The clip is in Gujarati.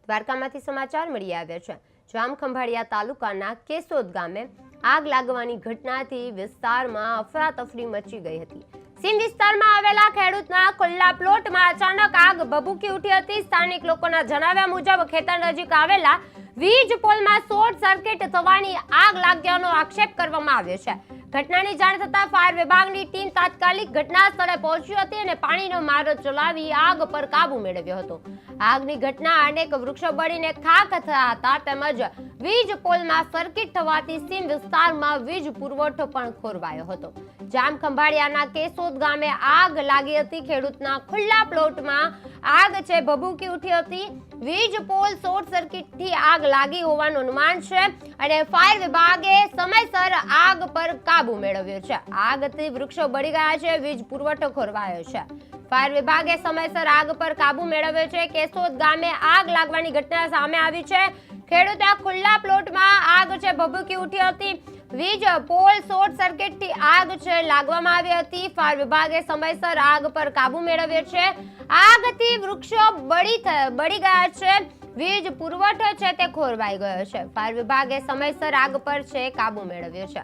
દ્વારકામાંથી સમાચાર મળી આવ્યા છે। જામખંભાળિયા તાલુકાના કેશોદ ગામે આગ લાગવાની ઘટનાથી વિસ્તારમાં અફરાતફરી મચી ગઈ હતી। સીમ વિસ્તારમાં આવેલા ખેડૂતના ખુલ્લા પ્લોટમાં અચાનક આગ ભભૂકી ઉઠી હતી। સ્થાનિક લોકોના જણાવ્યા મુજબ ખેતર નજીક આવેલા વીજ પોલમાં શોર્ટ સર્કિટ થવાની આગ લાગ્યાનો આક્ષેપ કરવામાં આવ્યો છે। ઘટનાની જાણ થતાં ફાયર વિભાગની ટીમ તાત્કાલિક ઘટના સ્થળે પહોંચી હતી અને પાણીનો મારો ચલાવી આગ પર કાબુ મેળવ્યો હતો। આગની ઘટના અનેક વૃક્ષો બળીને ખાખ થયા હતા તેમજ વીજ પોલમાં સર્કિટ થવાથી સીમ વિસ્તારમાં વીજ પુરવઠો પણ ખોરવાયો હતો। જામખંભાળિયાના કેશોદ ગામે આગ લાગી હતી। ખેડૂતના ખુલ્લા પ્લોટમાં આગ ભભૂકી ઉઠી હતી। વીજ પોલ શોર્ટ સર્કિટથી આગ લાગી હોવાનું અનુમાન છે અને ફાયર વિભાગે સમયસર આગ પર કાબુ મેળવ્યો છે। આગથી વૃક્ષો બળી ગયા છે, વીજ પુરવઠો ખોરવાયો છે। ફાયર વિભાગે સમયસર આગ પર કાબુ મેળવ્યો છે। કેશોદ ગામે આગ લાગવાની ઘટના સામે આવી છે। ખેડૂતના ખુલ્લા પ્લોટમાં આગ ભભૂકી ઉઠી હતી। વીજ પોલ શોર્ટ સર્કિટથી આગ લાગવામાં આવી હતી। ફાયર વિભાગે સમયસર આગ પર કાબુ મેળવ્યો છે। આગથી વૃક્ષો બળી ગયા છે, વીજ પુરવઠો તે ખોરવાઈ ગયો છે। ફાયર વિભાગે સમયસર આગ પર કાબુ મેળવ્યો છે।